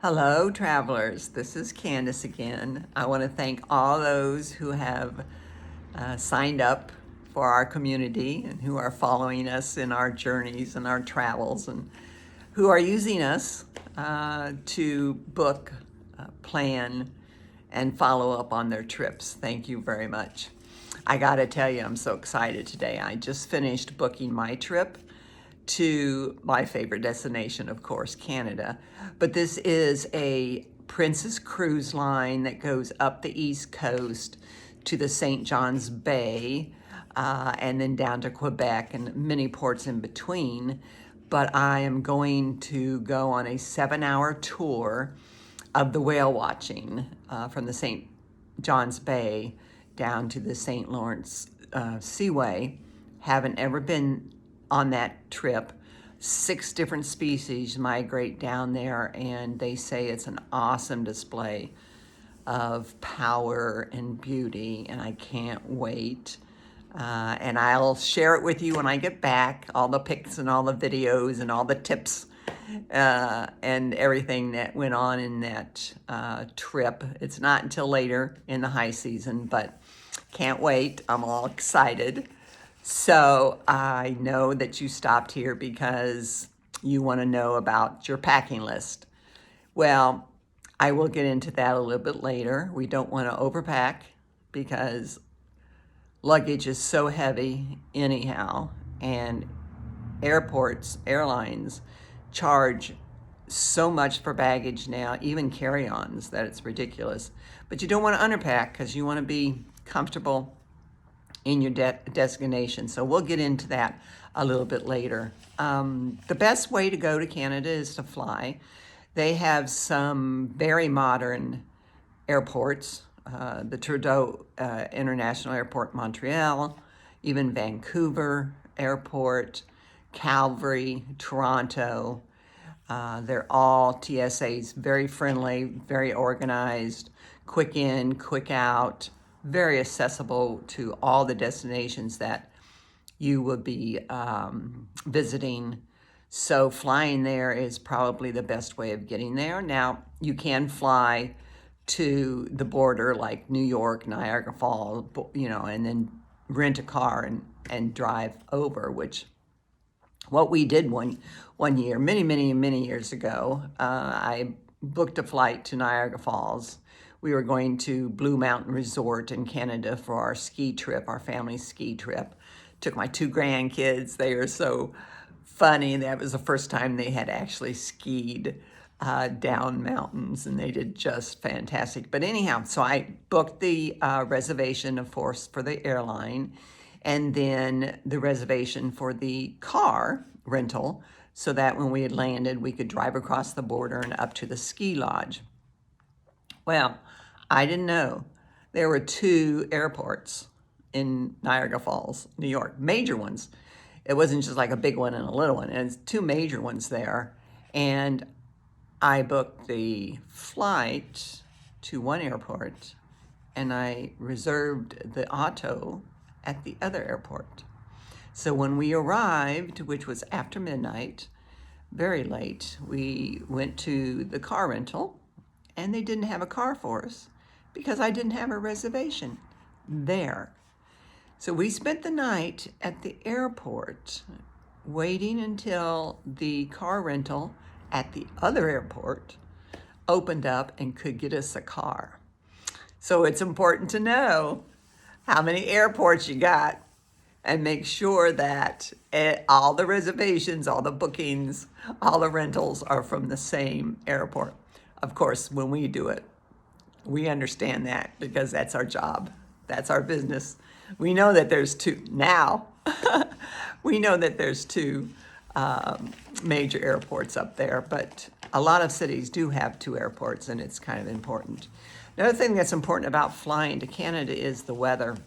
Hello, travelers. This is Candace again. I want to thank all those who have signed up for our community and who are following us in our journeys and our travels and who are using us to book, plan, and follow up on their trips. Thank you very much. I got to tell you, I'm so excited today. I just finished booking my trip to my favorite destination, of course, Canada. But this is a Princess Cruise Line that goes up the East Coast to the St. John's Bay and then down to Quebec and many ports in between. But I am going to go on a 7-hour tour of the whale watching from the St. John's Bay down to the St. Lawrence Seaway. Haven't ever been on that trip. 6 different species migrate down there, and they say it's an awesome display of power and beauty, and I can't wait. And I'll share it with you when I get back, all the pics and all the videos and all the tips and everything that went on in that trip. It's not until later in the high season, but can't wait. I'm all excited. So I know that you stopped here because you want to know about your packing list. Well, I will get into that a little bit later. We don't want to overpack because luggage is so heavy anyhow, and airlines charge so much for baggage now, even carry-ons, that it's ridiculous. But you don't want to underpack because you want to be comfortable in your destination. So we'll get into that a little bit later. The best way to go to Canada is to fly. They have some very modern airports, the Trudeau International Airport, Montreal, even Vancouver Airport, Calgary, Toronto. They're all TSAs, very friendly, very organized, quick in, quick out, very accessible to all the destinations that you will be visiting. So flying there is probably the best way of getting there. Now, you can fly to the border like New York, Niagara Falls, and then rent a car and drive over, which what we did one year, many years ago. I booked a flight to Niagara Falls. We were going to Blue Mountain Resort in Canada for our ski trip, our family ski trip. Took my 2 grandkids. They are so funny. That was the first time they had actually skied down mountains, and they did just fantastic. But anyhow, so I booked the reservation, of course, for the airline, and then the reservation for the car rental, so that when we had landed, we could drive across the border and up to the ski lodge. Well, I didn't know there were 2 airports in Niagara Falls, New York, major ones. It wasn't just like a big one and a little one. It's 2 major ones there. And I booked the flight to one airport, and I reserved the auto at the other airport. So when we arrived, which was after midnight, very late, we went to the car rental, and they didn't have a car for us because I didn't have a reservation there. So we spent the night at the airport waiting until the car rental at the other airport opened up and could get us a car. So it's important to know how many airports you got and make sure that all the reservations, all the bookings, all the rentals are from the same airport. Of course, when we do it, we understand that because that's our job. That's our business. We know that there's 2 now. We know that there's 2 major airports up there, but a lot of cities do have 2 airports, and it's kind of important. Another thing that's important about flying to Canada is the weather,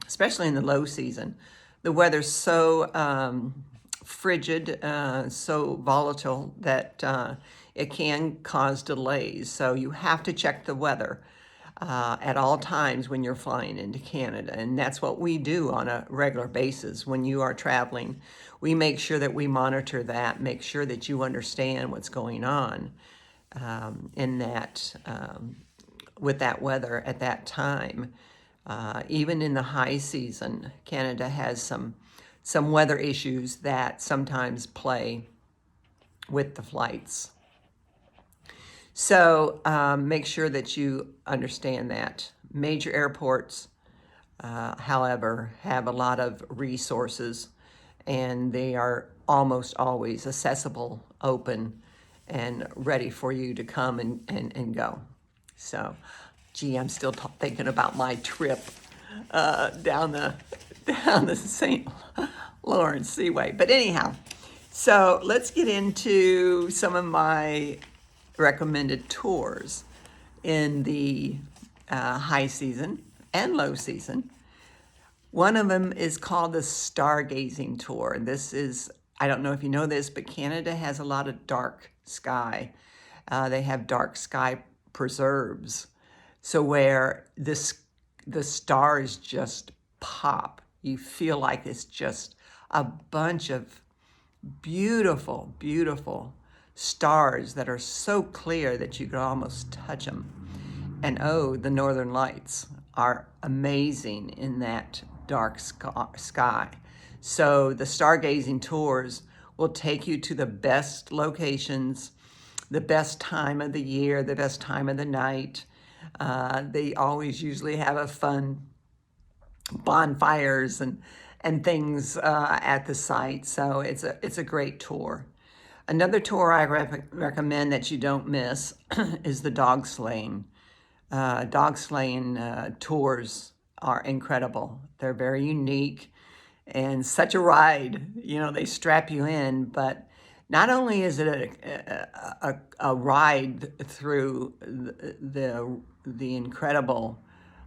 especially in the low season. The weather's so frigid, so volatile that it can cause delays. So you have to check the weather at all times when you're flying into Canada. And that's what we do on a regular basis. When you are traveling, we make sure that we monitor that, make sure that you understand what's going on. in that with that weather at that time. Even in the high season, Canada has some weather issues that sometimes play with the flights. So make sure that you understand that. Major airports, however, have a lot of resources, and they are almost always accessible, open, and ready for you to come and go. So, gee, I'm still thinking about my trip down the St. Lawrence Seaway. But anyhow, so let's get into some of my recommended tours in the high season and low season. One of them is called the Stargazing Tour. This is, I don't know if you know this, but Canada has a lot of dark sky. They have dark sky preserves. So where the stars just pop. You feel like it's just a bunch of beautiful, beautiful stars that are so clear that you could almost touch them. And oh, the northern lights are amazing in that dark sky. So the stargazing tours will take you to the best locations, the best time of the year, the best time of the night. They always usually have a fun bonfires and things at the site. So it's a great tour. Another tour I recommend that you don't miss is the dog sleighing. Dog sleighing tours are incredible. They're very unique and such a ride. You know, they strap you in, but not only is it a ride through the incredible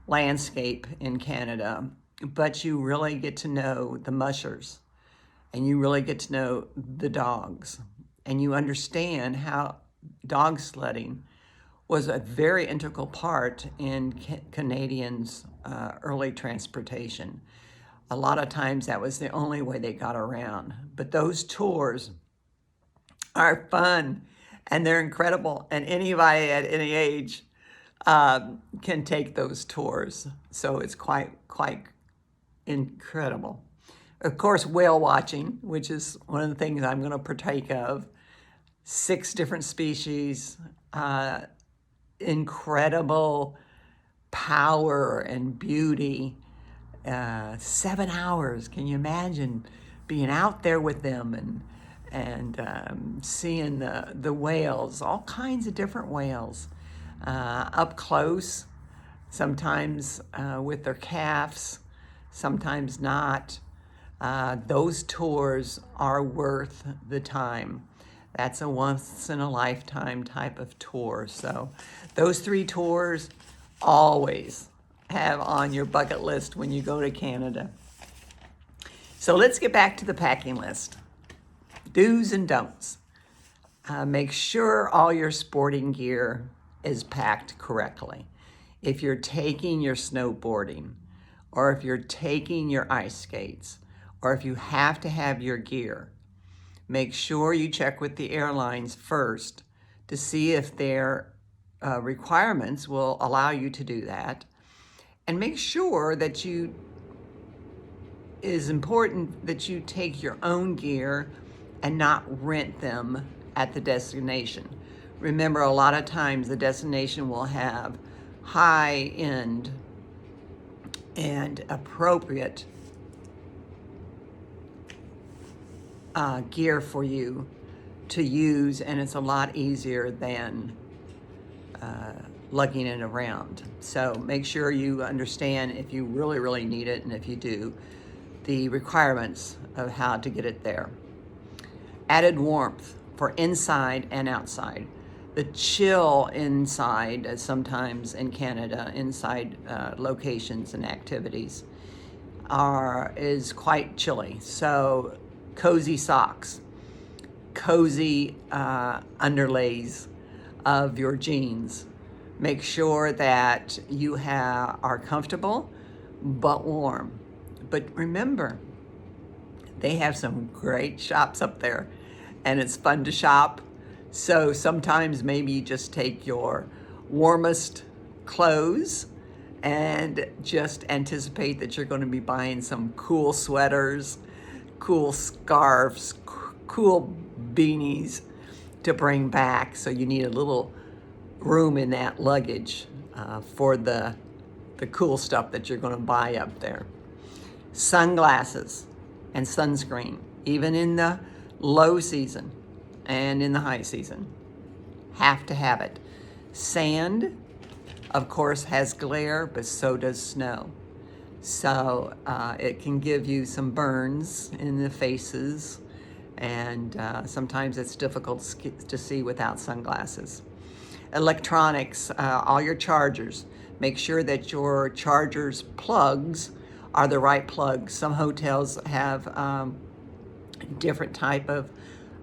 landscape in Canada, but you really get to know the mushers, and you really get to know the dogs, and you understand how dog sledding was a very integral part in Canadians' early transportation. A lot of times that was the only way they got around. But those tours are fun and they're incredible, and anybody at any age can take those tours. So it's quite incredible. Of course, whale watching, which is one of the things I'm going to partake of. 6 different species, incredible power and beauty. 7 hours. Can you imagine being out there with them and seeing the whales, all kinds of different whales, up close, sometimes with their calves, sometimes not. Those tours are worth the time. That's a once-in-a-lifetime type of tour. So those 3 tours always have on your bucket list when you go to Canada. So let's get back to the packing list. Do's and don'ts. Make sure all your sporting gear is packed correctly. If you're taking your snowboarding, or if you're taking your ice skates, or if you have to have your gear, make sure you check with the airlines first to see if their requirements will allow you to do that. And make sure that it is important that you take your own gear and not rent them at the destination. Remember, a lot of times the destination will have high-end and appropriate gear for you to use, and it's a lot easier than lugging it around. So make sure you understand, if you really need it, and if you do, the requirements of how to get it there. Added warmth for inside and outside. The chill inside, sometimes in Canada, inside locations and activities is quite chilly. So cozy socks, cozy underlays of your jeans. Make sure that you are comfortable but warm. But remember, they have some great shops up there, and it's fun to shop. So sometimes maybe you just take your warmest clothes and just anticipate that you're going to be buying some cool sweaters, cool scarves, cool beanies to bring back. So you need a little room in that luggage for the cool stuff that you're going to buy up there. Sunglasses and sunscreen, even in the low season and in the high season. Have to have it. Sand, of course, has glare, but so does snow. So it can give you some burns in the faces, and sometimes it's difficult to see without sunglasses. Electronics, all your chargers. Make sure that your charger's plugs are the right plugs. Some hotels have different type of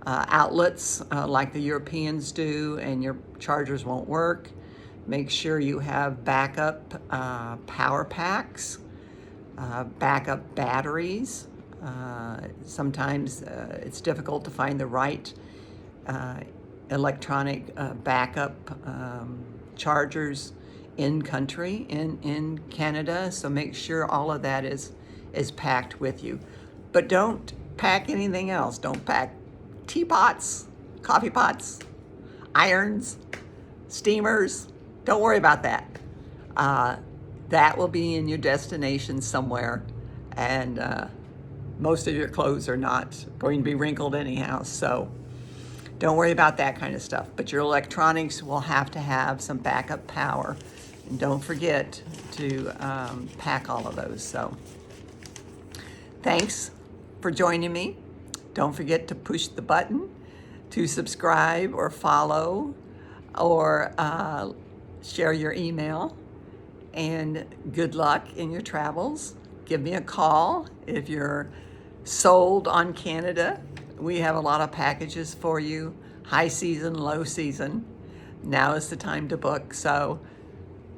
outlets like the Europeans do, and your chargers won't work. Make sure you have backup power packs, backup batteries. Sometimes it's difficult to find the right electronic backup chargers in country, in Canada, so make sure all of that is packed with you. But don't pack anything else. Don't pack teapots, coffee pots, irons, steamers. Don't worry about that. That will be in your destination somewhere, and most of your clothes are not going to be wrinkled anyhow, so don't worry about that kind of stuff. But your electronics will have to have some backup power. And don't forget to pack all of those. So thanks for joining me. Don't forget to push the button to subscribe or follow or share your email. And good luck in your travels. Give me a call if you're sold on Canada. We have a lot of packages for you, high season, low season. Now is the time to book. So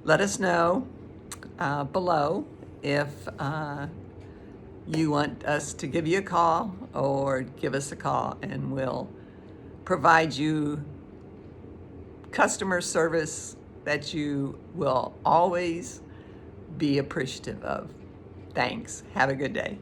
let us know below if you want us to give you a call, or give us a call, and we'll provide you customer service that you will always be appreciative of. Thanks. Have a good day.